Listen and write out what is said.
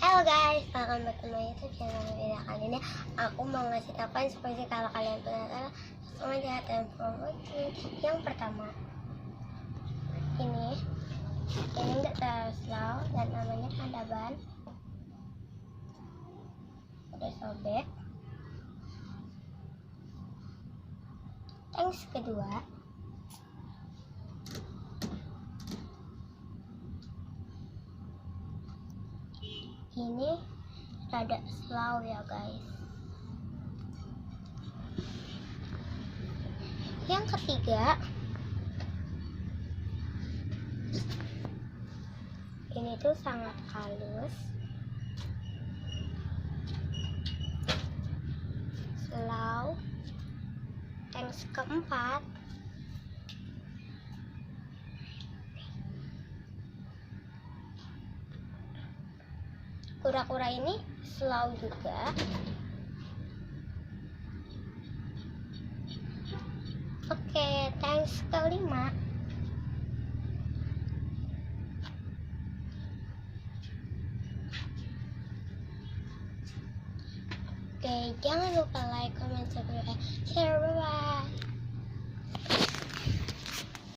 Halo guys, welcome back to my YouTube channel. Video kali ini aku mau ngasih kapan seperti kalau kalian penasaran, langsung aja dan promosi. Yang pertama, ini enggak terlalu slow dan namanya Adaban. Udah sobek. Thanks kedua, ini rada slow ya guys. Yang ketiga, ini tuh sangat halus, slow. Thanks keempat, kura-kura ini slow juga. Oke, thanks kelima, oke, jangan lupa like, comment, subscribe, share, bye bye.